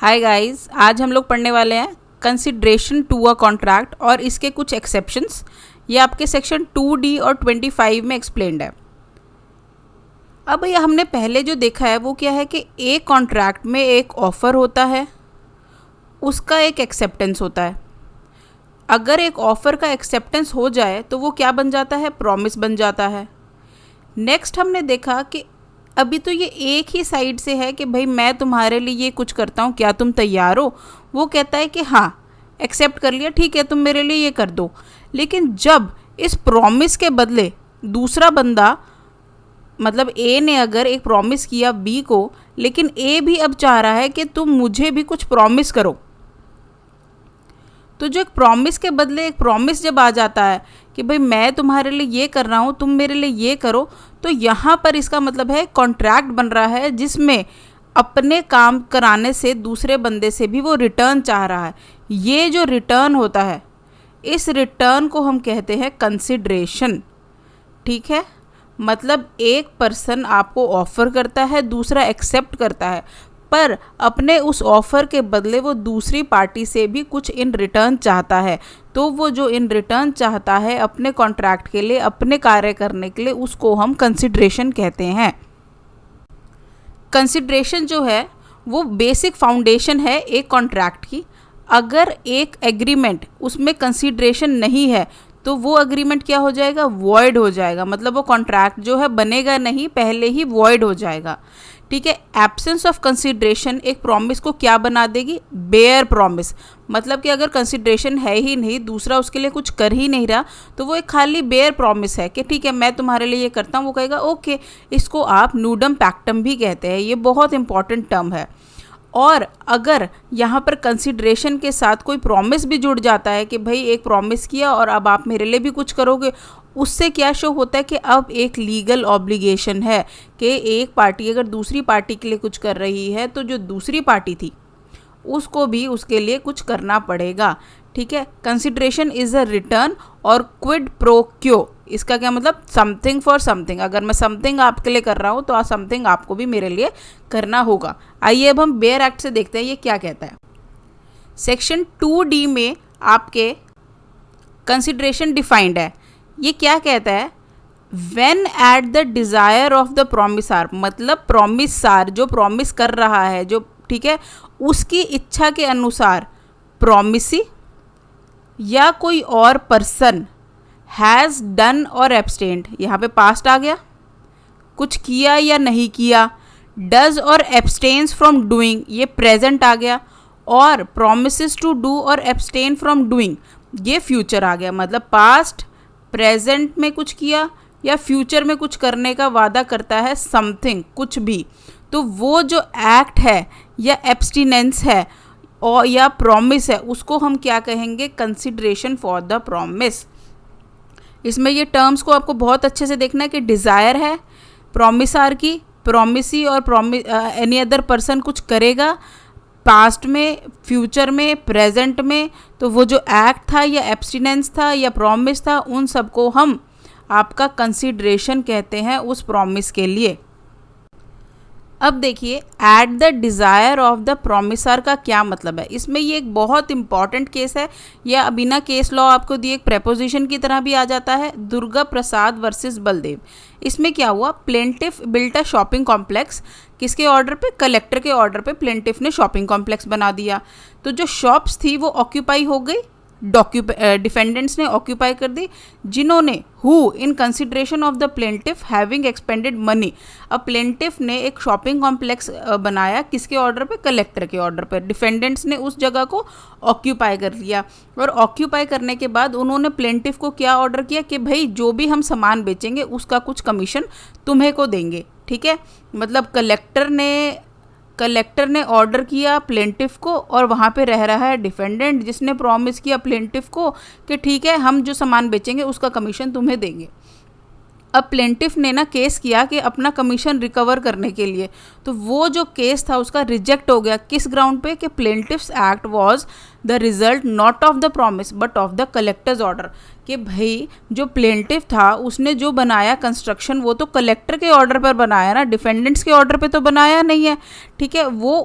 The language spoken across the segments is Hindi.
हाय गाइस, आज हम लोग पढ़ने वाले हैं कंसिडरेशन टू अ कॉन्ट्रैक्ट और इसके कुछ एक्सेप्शंस। ये आपके सेक्शन 2D और 25 में एक्सप्लेन्ड है। अब ये हमने पहले जो देखा है वो क्या है कि एक कॉन्ट्रैक्ट में एक ऑफ़र होता है, उसका एक एक्सेप्टेंस होता है। अगर एक ऑफ़र का एक्सेप्टेंस हो जाए तो वो क्या बन जाता है, प्रॉमिस बन जाता है। नेक्स्ट हमने देखा कि अभी तो ये एक ही साइड से है कि भाई मैं तुम्हारे लिए ये कुछ करता हूँ, क्या तुम तैयार हो। वो कहता है कि हाँ, एक्सेप्ट कर लिया, ठीक है तुम मेरे लिए ये कर दो। लेकिन जब इस प्रॉमिस के बदले दूसरा बंदा, मतलब ए ने अगर एक प्रॉमिस किया बी को, लेकिन ए भी अब चाह रहा है कि तुम मुझे भी कुछ प्रॉमिस करो, तो जो एक प्रॉमिस के बदले एक प्रॉमिस जब आ जाता है कि भाई मैं तुम्हारे लिए ये कर रहा हूँ, तुम मेरे लिए ये करो, तो यहाँ पर इसका मतलब है कॉन्ट्रैक्ट बन रहा है जिसमें अपने काम कराने से दूसरे बंदे से भी वो रिटर्न चाह रहा है। ये जो रिटर्न होता है, इस रिटर्न को हम कहते हैं कंसिडरेशन। ठीक है, मतलब एक पर्सन आपको ऑफ़र करता है, दूसरा एक्सेप्ट करता है, पर अपने उस ऑफ़र के बदले वो दूसरी पार्टी से भी कुछ इन रिटर्न चाहता है। तो वो जो इन रिटर्न चाहता है अपने कॉन्ट्रैक्ट के लिए, अपने कार्य करने के लिए, उसको हम कंसिडरेशन कहते हैं। कंसिडरेशन जो है वो बेसिक फाउंडेशन है एक कॉन्ट्रैक्ट की। अगर एक एग्रीमेंट उसमें कंसिडरेशन नहीं है तो वो एग्रीमेंट क्या हो जाएगा, वॉइड हो जाएगा। मतलब वो कॉन्ट्रैक्ट जो है बनेगा नहीं, पहले ही वॉइड हो जाएगा। ठीक है, एब्सेंस ऑफ कंसिडरेशन एक प्रॉमिस को क्या बना देगी, बेयर प्रॉमिस। मतलब कि अगर कंसिडरेशन है ही नहीं, दूसरा उसके लिए कुछ कर ही नहीं रहा, तो वो एक खाली बेयर प्रॉमिस है कि ठीक है मैं तुम्हारे लिए ये करता हूँ। वो कहेगा ओके। इसको आप नूडम पैक्टम भी कहते हैं, ये बहुत इंपॉर्टेंट टर्म है। और अगर यहाँ पर कंसिडरेशन के साथ कोई प्रॉमिस भी जुड़ जाता है कि भाई एक प्रॉमिस किया और अब आप मेरे लिए भी कुछ करोगे, उससे क्या शो होता है कि अब एक लीगल ऑब्लिगेशन है कि एक पार्टी अगर दूसरी पार्टी के लिए कुछ कर रही है तो जो दूसरी पार्टी थी उसको भी उसके लिए कुछ करना पड़ेगा। ठीक है, कंसिडरेशन इज़ अ रिटर्न और क्विड प्रो क्यो। इसका क्या मतलब, समथिंग फॉर समथिंग। अगर मैं समथिंग आपके लिए कर रहा हूँ तो समथिंग आपको भी मेरे लिए करना होगा। आइए अब हम बेयर एक्ट से देखते हैं ये क्या कहता है। सेक्शन 2D में आपके कंसिडरेशन डिफाइंड है। ये क्या कहता है, when at the desire of the promisor, मतलब प्रॉमिसार जो प्रॉमिस कर रहा है, जो ठीक है, उसकी इच्छा के अनुसार प्रॉमिसी या कोई और पर्सन हैज़ डन और एब्सटेन्ड, यहाँ पे पास्ट आ गया, कुछ किया या नहीं किया, डज और एब्सटेन्स फ्रॉम डूइंग, ये प्रेजेंट आ गया, और प्रोमिसेस टू डू और एब्सटेन फ्रॉम डूइंग, ये फ्यूचर आ गया। मतलब पास्ट प्रेजेंट में कुछ किया या फ्यूचर में कुछ करने का वादा करता है, समथिंग कुछ भी, तो वो जो एक्ट है या एब्सटिनेंस है और या प्रॉमिस है, उसको हम क्या कहेंगे, कंसिडरेशन फॉर द प्रॉमिस। इसमें ये टर्म्स को आपको बहुत अच्छे से देखना है कि डिज़ायर है प्रॉमिसार की, प्रॉमिसी और एनी अदर पर्सन कुछ करेगा पास्ट में, फ्यूचर में, प्रेजेंट में, तो वो जो एक्ट था या एब्सटिनेंस था या प्रॉमिस था, उन सबको हम आपका कंसिडरेशन कहते हैं उस प्रॉमिस के लिए। अब देखिए, eight the desire of the promiser का क्या मतलब है। इसमें ये एक बहुत इंपॉर्टेंट केस है, या बिना केस लॉ आपको दिए एक प्रेपोजिशन की तरह भी आ जाता है, दुर्गा प्रसाद वर्सेस बलदेव। इसमें क्या हुआ, plaintiff built a shopping complex, किसके ऑर्डर पे, कलेक्टर के ऑर्डर पे प्लेंटिफ ने शॉपिंग कॉम्प्लेक्स बना दिया। तो जो शॉप्स थी वो ऑक्यूपाई हो गई, डिफेंडेंट्स ने ऑक्यूपाई कर दी, जिन्होंने who in consideration of the plaintiff having expanded money. अब प्लेंटिफ ने एक शॉपिंग कॉम्प्लेक्स बनाया, किसके ऑर्डर पे, कलेक्टर के ऑर्डर पे। डिफेंडेंट्स ने उस जगह को ऑक्यूपाई कर लिया, और ऑक्यूपाई करने के बाद उन्होंने प्लेंटिफ को क्या ऑर्डर किया कि भाई जो भी हम सामान बेचेंगे उसका कुछ कमीशन तुम्हें को देंगे। ठीक है, मतलब कलेक्टर ने ऑर्डर किया प्लेंटिफ को, और वहाँ पे रह रहा है डिफेंडेंट जिसने प्रॉमिस किया प्लेंटिफ को कि ठीक है हम जो सामान बेचेंगे उसका कमीशन तुम्हें देंगे। अब प्लेंटिफ ने ना केस किया कि अपना कमीशन रिकवर करने के लिए, तो वो जो केस था उसका रिजेक्ट हो गया। किस ग्राउंड पे, कि plaintiff's act was the result not of the promise but of the collector's order, कि भाई जो प्लेंटिफ था उसने जो बनाया कंस्ट्रक्शन वो तो कलेक्टर के ऑर्डर पर बनाया ना, डिफेंडेंट्स के ऑर्डर पे तो बनाया नहीं है। ठीक है, वो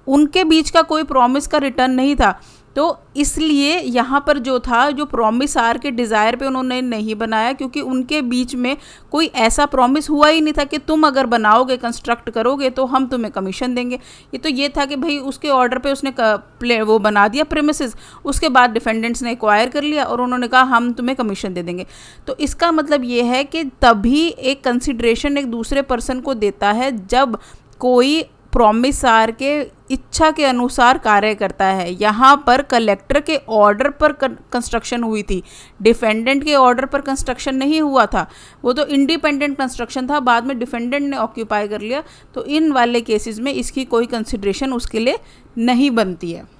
उनके बीच का कोई प्रॉमिस का रिटर्न नहीं था, तो इसलिए यहाँ पर जो था, जो प्रॉमिस आर के डिज़ायर पे उन्होंने नहीं बनाया, क्योंकि उनके बीच में कोई ऐसा प्रॉमिस हुआ ही नहीं था कि तुम अगर बनाओगे, कंस्ट्रक्ट करोगे तो हम तुम्हें कमीशन देंगे। ये था कि भाई उसके ऑर्डर पे उसने वो बना दिया प्रेमिसेस, उसके बाद डिफेंडेंट्स ने एक्वायर कर लिया और उन्होंने कहा हम तुम्हें कमीशन दे देंगे। तो इसका मतलब ये है कि तभी एक कंसिडरेशन एक दूसरे पर्सन को देता है जब कोई प्रॉमिसार के इच्छा के अनुसार कार्य करता है। यहाँ पर कलेक्टर के ऑर्डर पर कंस्ट्रक्शन हुई थी, डिफेंडेंट के ऑर्डर पर कंस्ट्रक्शन नहीं हुआ था, वो तो इंडिपेंडेंट कंस्ट्रक्शन था, बाद में डिफेंडेंट ने ऑक्यूपाई कर लिया। तो इन वाले केसेस में इसकी कोई कंसिडरेशन उसके लिए नहीं बनती है।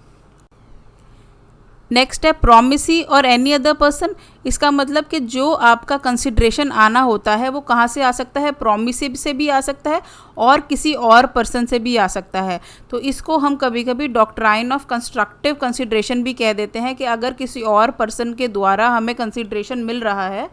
नेक्स्ट है प्रॉमिसी और एनी अदर पर्सन। इसका मतलब कि जो आपका कंसिडरेशन आना होता है वो कहाँ से आ सकता है, प्रॉमिसी से भी आ सकता है और किसी और पर्सन से भी आ सकता है। तो इसको हम कभी कभी डॉक्ट्राइन ऑफ कंस्ट्रक्टिव कंसिडरेशन भी कह देते हैं कि अगर किसी और पर्सन के द्वारा हमें कंसिडरेशन मिल रहा है,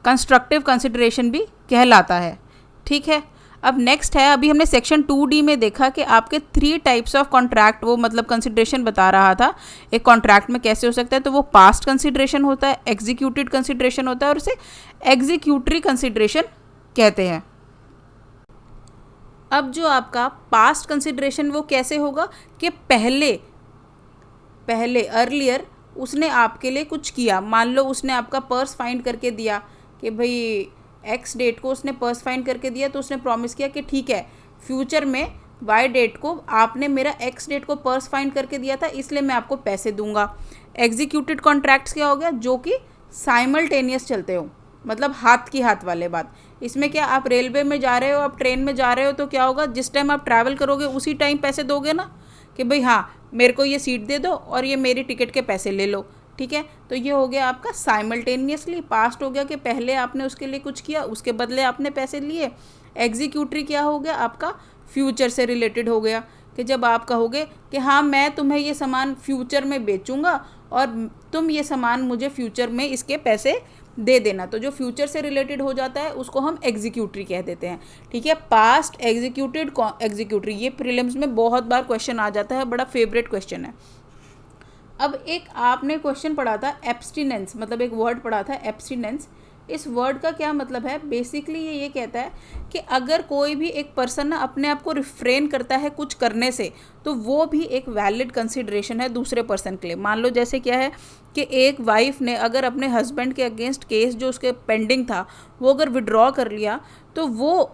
कंस्ट्रक्टिव कंसिडरेशन भी कहलाता है। ठीक है, अब नेक्स्ट है, अभी हमने सेक्शन 2D में देखा कि आपके 3 टाइप्स ऑफ कॉन्ट्रैक्ट, वो मतलब कंसिडरेशन बता रहा था एक कॉन्ट्रैक्ट में कैसे हो सकता है। तो वो पास्ट कंसिडरेशन होता है, एग्जीक्यूटेड कंसिडरेशन होता है और उसे एग्जीक्यूटरी कंसिडरेशन कहते हैं। अब जो आपका पास्ट कंसिडरेशन वो कैसे होगा कि पहले अर्लियर उसने आपके लिए कुछ किया, मान लो उसने आपका पर्स फाइंड करके दिया कि भाई एक्स डेट को उसने पर्स फाइंड करके दिया, तो उसने प्रॉमिस किया कि ठीक है फ्यूचर में वाई डेट को आपने मेरा एक्स डेट को पर्स फाइंड करके दिया था, इसलिए मैं आपको पैसे दूंगा। एग्जीक्यूटेड कॉन्ट्रैक्ट्स क्या हो गया, जो कि साइमल्टेनियस चलते हो, मतलब हाथ की हाथ वाले बात। इसमें क्या, आप रेलवे में जा रहे हो, आप ट्रेन में जा रहे हो, तो क्या होगा, जिस टाइम आप ट्रैवल करोगे उसी टाइम पैसे दोगे ना, कि भाई हाँ मेरे को ये सीट दे दो और ये मेरी टिकट के पैसे ले लो। ठीक है, तो ये हो गया आपका साइमल्टेनियसली। पास्ट हो गया कि पहले आपने उसके लिए कुछ किया, उसके बदले आपने पैसे लिए। एग्जीक्यूटरी क्या हो गया आपका, फ्यूचर से रिलेटेड हो गया कि जब आप कहोगे कि हाँ मैं तुम्हें ये सामान फ्यूचर में बेचूंगा और तुम ये सामान मुझे फ्यूचर में इसके पैसे दे देना। तो जो फ्यूचर से रिलेटेड हो जाता है उसको हम एग्जीक्यूटरी कह देते हैं। ठीक है, पास्ट, एग्जीक्यूटेड, एग्जीक्यूटरी, ये प्रीलिम्स में बहुत बार क्वेश्चन आ जाता है, बड़ा फेवरेट क्वेश्चन है। अब एक आपने क्वेश्चन पढ़ा था एब्स्टिनेंस, मतलब एक वर्ड पढ़ा था एब्स्टिनेंस। इस वर्ड का क्या मतलब है, बेसिकली ये कहता है कि अगर कोई भी एक पर्सन ना अपने आप को रिफ्रेन करता है कुछ करने से, तो वो भी एक वैलिड कंसिडरेशन है दूसरे पर्सन के लिए। मान लो जैसे क्या है कि एक वाइफ ने अगर अपने हस्बैंड के अगेंस्ट केस जो उसके पेंडिंग था वो अगर विड्रॉ कर लिया, तो वो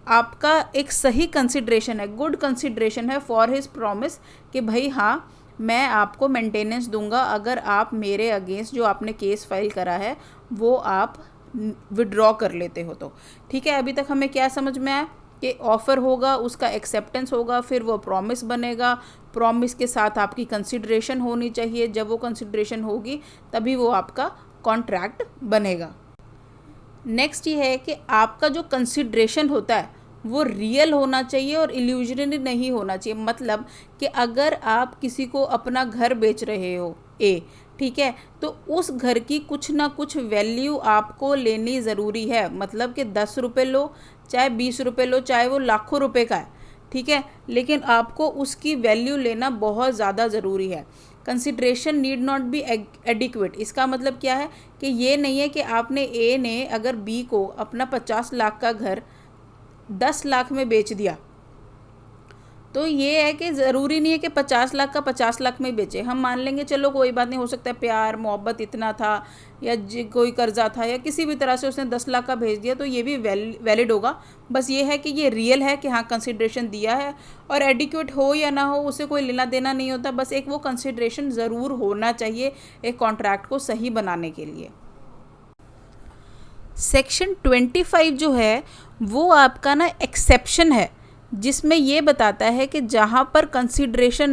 आपका एक सही कंसिडरेशन है, गुड कंसिडरेशन है फॉर हिज प्रॉमिस कि भाई हाँ मैं आपको मेंटेनेंस दूंगा अगर आप मेरे अगेंस्ट जो आपने केस फाइल करा है वो आप विड्रॉ कर लेते हो तो। ठीक है, अभी तक हमें क्या समझ में आया कि ऑफ़र होगा, उसका एक्सेप्टेंस होगा, फिर वो प्रॉमिस बनेगा, प्रॉमिस के साथ आपकी कंसिडरेशन होनी चाहिए, जब वो कंसिडरेशन होगी तभी वो आपका कॉन्ट्रैक्ट बनेगा। नेक्स्ट ये है कि आपका जो कंसिडरेशन होता है वो रियल होना चाहिए और इल्यूजनरी नहीं होना चाहिए। मतलब कि अगर आप किसी को अपना घर बेच रहे हो ए, ठीक है, तो उस घर की कुछ ना कुछ वैल्यू आपको लेनी ज़रूरी है। मतलब कि 10 रुपये लो, चाहे 20 रुपये लो, चाहे वो लाखों रुपए का है, ठीक है, लेकिन आपको उसकी वैल्यू लेना बहुत ज़्यादा ज़रूरी है। Consideration need not be adequate. इसका मतलब क्या है कि ये नहीं है कि आपने ए ने अगर बी को अपना 50 लाख का घर 10 लाख में बेच दिया, तो ये है कि ज़रूरी नहीं है कि 50 लाख का 50 लाख में बेचे। हम मान लेंगे चलो कोई बात नहीं, हो सकता है प्यार मोहब्बत इतना था या कोई कर्जा था या किसी भी तरह से उसने 10 लाख का भेज दिया, तो ये भी वैलिड होगा। बस ये है कि ये रियल है कि हाँ कंसिडरेशन दिया है, और एडिक्वेट हो या ना हो उससे कोई लेना देना नहीं होता। बस एक वो कंसिडरेशन ज़रूर होना चाहिए एक कॉन्ट्रैक्ट को सही बनाने के लिए। सेक्शन 25 जो है वो आपका ना एक्सेप्शन है, जिसमें ये बताता है कि जहाँ पर कंसिडरेशन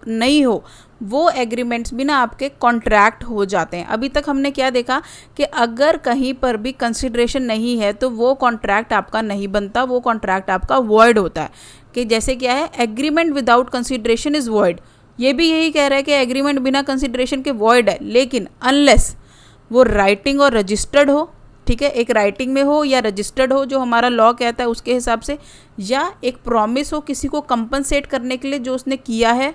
नहीं हो वो एग्रीमेंट्स भी ना आपके कॉन्ट्रैक्ट हो जाते हैं। अभी तक हमने क्या देखा कि अगर कहीं पर भी कंसिडरेशन नहीं है तो वो कॉन्ट्रैक्ट आपका नहीं बनता, वो कॉन्ट्रैक्ट आपका वॉइड होता है। कि जैसे क्या है, agreement without consideration is void. ये भी यही कह रहा है कि एग्रीमेंट बिना कंसिडरेशन के वॉइड है, लेकिन अनलेस वो राइटिंग और रजिस्टर्ड हो, ठीक है, एक राइटिंग में हो या रजिस्टर्ड हो जो हमारा लॉ कहता है उसके हिसाब से, या एक प्रॉमिस हो किसी को कंपनसेट करने के लिए जो उसने किया है,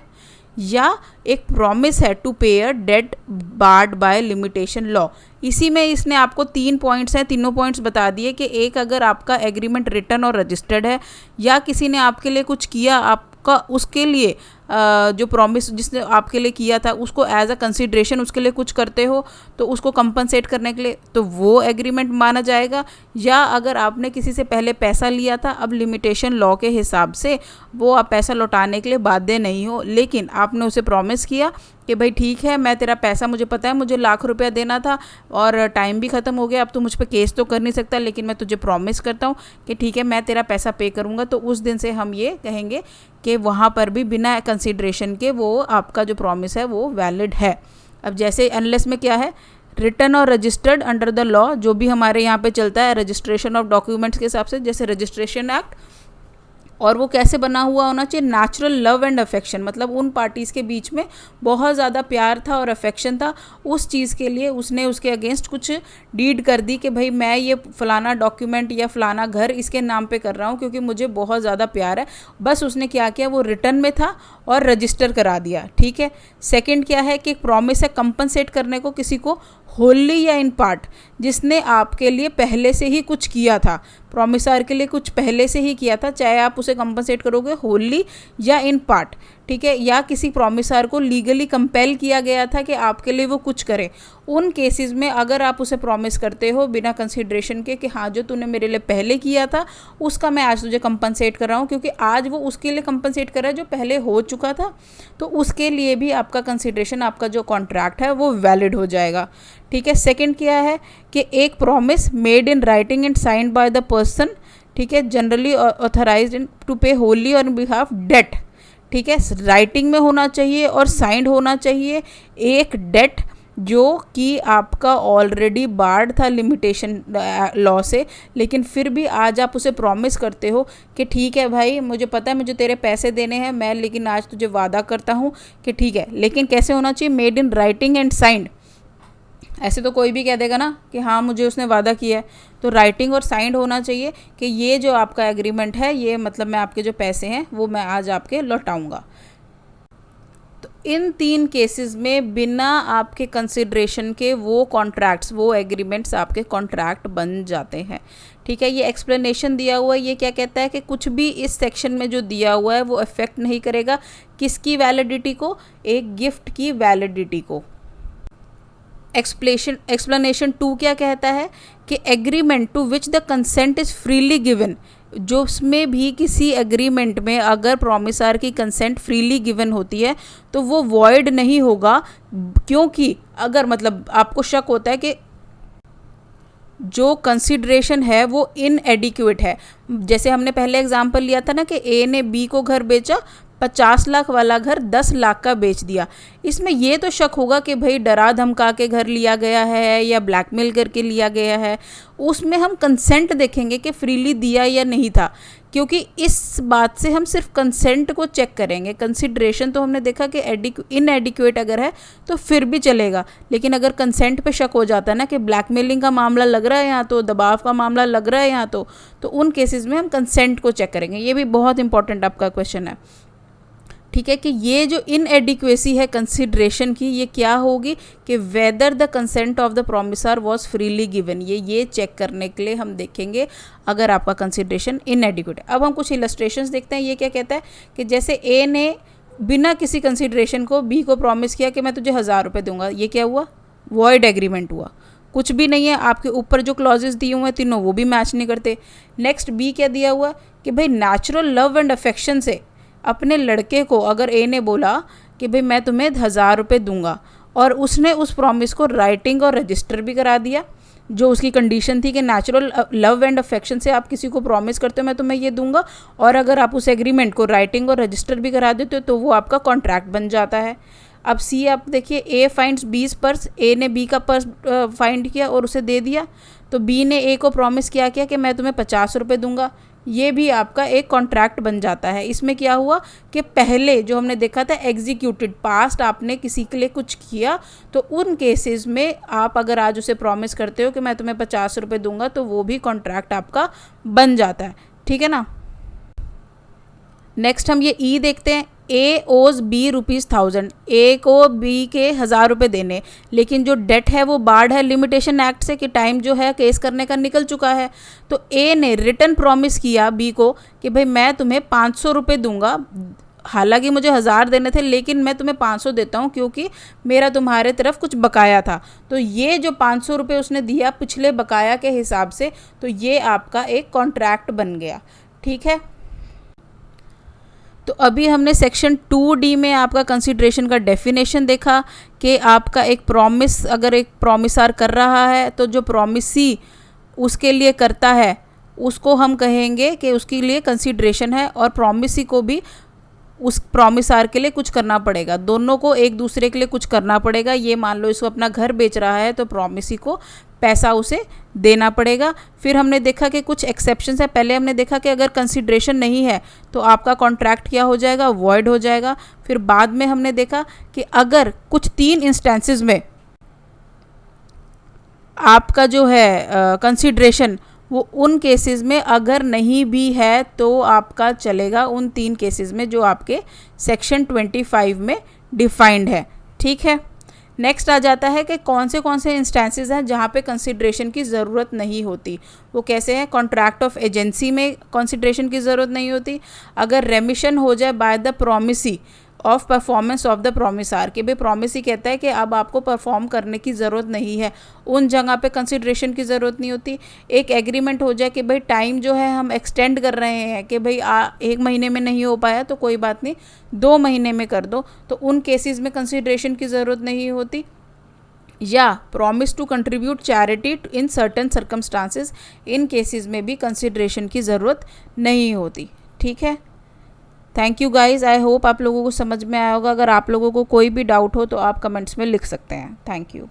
या एक प्रॉमिस है to pay a debt barred by limitation law. इसी में इसने आपको 3 पॉइंट्स हैं, तीनों पॉइंट्स बता दिए कि एक अगर आपका एग्रीमेंट रिटन और रजिस्टर्ड है, या किसी ने आपके लिए कुछ किया, आपका उसके लिए जो प्रॉमिस जिसने आपके लिए किया था उसको एज अ कंसिडरेशन उसके लिए कुछ करते हो तो उसको कंपनसेट करने के लिए, तो वो एग्रीमेंट माना जाएगा। या अगर आपने किसी से पहले पैसा लिया था, अब लिमिटेशन लॉ के हिसाब से वो आप पैसा लौटाने के लिए बाध्य नहीं हो, लेकिन आपने उसे प्रॉमिस किया कि भाई ठीक है, मैं तेरा पैसा, मुझे पता है मुझे लाख रुपया देना था और टाइम भी ख़त्म हो गया, अब तू मुझ पर केस तो कर नहीं सकता, लेकिन मैं तुझे प्रॉमिस करता हूँ कि ठीक है मैं तेरा पैसा पे करूँगा। तो उस दिन से हम ये कहेंगे कि वहाँ पर भी बिना कंसिडरेशन के वो आपका जो प्रॉमिस है वो वैलिड है। अब जैसे अनलेस में क्या है, रिटन और रजिस्टर्ड अंडर द लॉ, जो भी हमारे यहाँ पे चलता है रजिस्ट्रेशन ऑफ डॉक्यूमेंट्स के हिसाब से, जैसे रजिस्ट्रेशन एक्ट, और वो कैसे बना हुआ होना चाहिए, नेचुरल लव एंड अफेक्शन, मतलब उन पार्टीज़ के बीच में बहुत ज़्यादा प्यार था और अफेक्शन था, उस चीज़ के लिए उसने उसके अगेंस्ट कुछ डीड कर दी कि भाई मैं ये फ़लाना डॉक्यूमेंट या फ़लाना घर इसके नाम पे कर रहा हूँ क्योंकि मुझे बहुत ज़्यादा प्यार है। बस उसने क्या किया, वो रिटर्न में था और रजिस्टर करा दिया, ठीक है। सेकेंड क्या है कि एक प्रॉमिस है कंपनसेट करने को किसी को होली या इन पार्ट, जिसने आपके लिए पहले से ही कुछ किया था, प्रॉमिसर के लिए कुछ पहले से ही किया था, चाहे आप उसे कंपनसेट करोगे होली या इन पार्ट, ठीक है। या किसी प्रॉमिसर को लीगली कंपेल किया गया था कि आपके लिए वो कुछ करे, उन केसेस में अगर आप उसे प्रॉमिस करते हो बिना कंसिडरेशन के कि हाँ जो तूने मेरे लिए पहले किया था उसका मैं आज तुझे कंपनसेट कर रहा हूँ, क्योंकि आज वो उसके लिए कंपनसेट कर रहा है जो पहले हो चुका था, तो उसके लिए भी आपका कंसिडरेशन, आपका जो कॉन्ट्रैक्ट है वो वैलिड हो जाएगा, ठीक है। सेकंड क्या है कि एक promise made in writing and signed by the person, ठीक है, जनरली ऑथराइज्ड टू पे होली ऑन बिहाफ डेट, ठीक है, राइटिंग में होना चाहिए और साइंड होना चाहिए एक डेट जो कि आपका ऑलरेडी बार्ड था लिमिटेशन लॉ से, लेकिन फिर भी आज आप उसे प्रॉमिस करते हो कि ठीक है भाई मुझे पता है मुझे तेरे पैसे देने हैं, मैं लेकिन आज तुझे वादा करता हूँ कि ठीक है, लेकिन कैसे होना चाहिए, made in writing and signed. ऐसे तो कोई भी कह देगा ना कि हाँ मुझे उसने वादा किया है, तो राइटिंग और साइंड होना चाहिए कि ये जो आपका एग्रीमेंट है, ये मतलब मैं आपके जो पैसे हैं वो मैं आज आपके लौटाऊंगा। तो इन 3 केसेस में बिना आपके कंसिडरेशन के वो कॉन्ट्रैक्ट्स, वो एग्रीमेंट्स आपके कॉन्ट्रैक्ट बन जाते हैं, ठीक है। ये एक्सप्लेनेशन दिया हुआ है, ये क्या कहता है कि कुछ भी इस सेक्शन में जो दिया हुआ है वो अफेक्ट नहीं करेगा किसकी वैलिडिटी को, एक गिफ्ट की वैलिडिटी को। एक्सप्लेनेशन 2 क्या कहता है कि agreement to which the consent is freely given, जो उसमें भी किसी एग्रीमेंट में अगर प्रॉमिसर की कंसेंट फ्रीली गिवन होती है तो वो वॉइड नहीं होगा, क्योंकि अगर मतलब आपको शक होता है कि जो कंसिडरेशन है वो इनएडिक्वेट है, जैसे हमने पहले एग्जांपल लिया था ना कि ए ने बी को घर बेचा, 50 लाख वाला घर 10 लाख का बेच दिया, इसमें ये तो शक होगा कि भाई डरा धमका के घर लिया गया है या ब्लैकमेल करके लिया गया है, उसमें हम कंसेंट देखेंगे कि फ्रीली दिया या नहीं था, क्योंकि इस बात से हम सिर्फ कंसेंट को चेक करेंगे। कंसिडरेशन तो हमने देखा कि इनएडिक्वेट अगर है तो फिर भी चलेगा, लेकिन अगर कंसेंट पे शक हो जाता है ना कि ब्लैकमेलिंग का मामला लग रहा है यहाँ, तो दबाव का मामला लग रहा है यहाँ, तो उन केसेस में हम कंसेंट को चेक करेंगे। ये भी बहुत इंपॉर्टेंट आपका क्वेश्चन है, ठीक है, कि ये जो इनएडिक्वेसी है कंसिडरेशन की, ये क्या होगी कि whether the consent of the promiser was freely given, ये चेक करने के लिए हम देखेंगे अगर आपका कंसिडरेशन इनएडिक्वेट है। अब हम कुछ इलस्ट्रेशंस देखते हैं। ये क्या कहता है कि जैसे ए ने बिना किसी कंसिडरेशन को बी को प्रॉमिस किया कि मैं तुझे 1000 रुपये दूंगा, ये क्या हुआ, वॉइड एग्रीमेंट हुआ, कुछ भी नहीं है, आपके ऊपर जो क्लॉजेस दिए हुए हैं तीनों वो भी मैच नहीं करते। नेक्स्ट बी क्या दिया हुआ कि भाई नेचुरल लव एंड अफेक्शन से अपने लड़के को अगर ए ने बोला कि भाई मैं तुम्हें 1000 रुपये दूंगा, और उसने उस प्रॉमिस को राइटिंग और रजिस्टर भी करा दिया, जो उसकी कंडीशन थी कि नेचुरल लव एंड अफेक्शन से आप किसी को प्रॉमिस करते हो मैं तुम्हें ये दूंगा, और अगर आप उस एग्रीमेंट को राइटिंग और रजिस्टर भी करा देते हो तो वो आपका कॉन्ट्रैक्ट बन जाता है। अब सी आप देखिए, ए फाइंड्स बी's पर्स, ए ने बी का पर्स फाइंड किया और उसे दे दिया, तो बी ने ए को प्रॉमिस किया कि मैं तुम्हें 50 रुपये दूंगा, ये भी आपका एक कॉन्ट्रैक्ट बन जाता है। इसमें क्या हुआ कि पहले जो हमने देखा था एग्जीक्यूटेड, पास्ट आपने किसी के लिए कुछ किया, तो उन केसेस में आप अगर आज उसे प्रॉमिस करते हो कि मैं तुम्हें 50 रुपये दूंगा, तो वो भी कॉन्ट्रैक्ट आपका बन जाता है। ठीक है ना। नेक्स्ट हम ये ई देखते हैं। ए ओज बी ₹1000, ए को बी के 1000 रुपये देने, लेकिन जो डेट है वो बार्ड है लिमिटेशन एक्ट से कि टाइम जो है केस करने का निकल चुका है। तो ए ने रिटर्न प्रॉमिस किया बी को कि भाई मैं तुम्हें 500 रुपये दूंगा, हालांकि मुझे 1000 देने थे लेकिन मैं तुम्हें 500 देता हूँ क्योंकि मेरा तुम्हारे तरफ कुछ बकाया था। तो ये जो 500 रुपये उसने दिया पिछले बकाया के हिसाब से, तो ये आपका एक कॉन्ट्रैक्ट बन गया। ठीक है। तो अभी हमने सेक्शन 2D में आपका कंसिडरेशन का डेफिनेशन देखा कि आपका एक प्रॉमिस, अगर एक प्रॉमिसार कर रहा है तो जो प्रॉमिसी उसके लिए करता है उसको हम कहेंगे कि उसके लिए कंसिडरेशन है, और प्रॉमिसी को भी उस प्रॉमिसार के लिए कुछ करना पड़ेगा, दोनों को एक दूसरे के लिए कुछ करना पड़ेगा। ये मान लो इसको अपना घर बेच रहा है तो प्रॉमिसी को पैसा उसे देना पड़ेगा। फिर हमने देखा कि कुछ एक्सेप्शंस है। पहले हमने देखा कि अगर कंसिडरेशन नहीं है तो आपका कॉन्ट्रैक्ट क्या हो जाएगा, वॉइड हो जाएगा। फिर बाद में हमने देखा कि अगर कुछ 3 इंस्टेंसेस में आपका जो है कंसिडरेशन वो उन केसेस में अगर नहीं भी है तो आपका चलेगा उन 3 केसेस में जो आपके सेक्शन 25 में डिफाइंड है। ठीक है। नेक्स्ट आ जाता है कि कौन से इंस्टेंसेस हैं जहाँ पे कंसिडरेशन की ज़रूरत नहीं होती। वो कैसे हैं? कॉन्ट्रैक्ट ऑफ एजेंसी में कंसिडरेशन की ज़रूरत नहीं होती। अगर रेमिशन हो जाए by the promisee of performance of the promisor, कि भाई प्रॉमिसी कहता है कि अब आपको परफॉर्म करने की ज़रूरत नहीं है, उन जगह पे कंसिडरेशन की ज़रूरत नहीं होती। एक एग्रीमेंट हो जाए कि भाई टाइम जो है हम एक्सटेंड कर रहे हैं कि भाई 1 महीने में नहीं हो पाया तो कोई बात नहीं 2 महीने में कर दो, तो उन केसेस में कंसिडरेशन की ज़रूरत नहीं होती। या promise to contribute charity in certain circumstances, in cases में भी कंसिडरेशन की ज़रूरत नहीं होती। ठीक है। Thank you guys, I hope आप लोगों को समझ में आया होगा। अगर आप लोगों को कोई भी डाउट हो तो आप कमेंट्स में लिख सकते हैं। Thank you.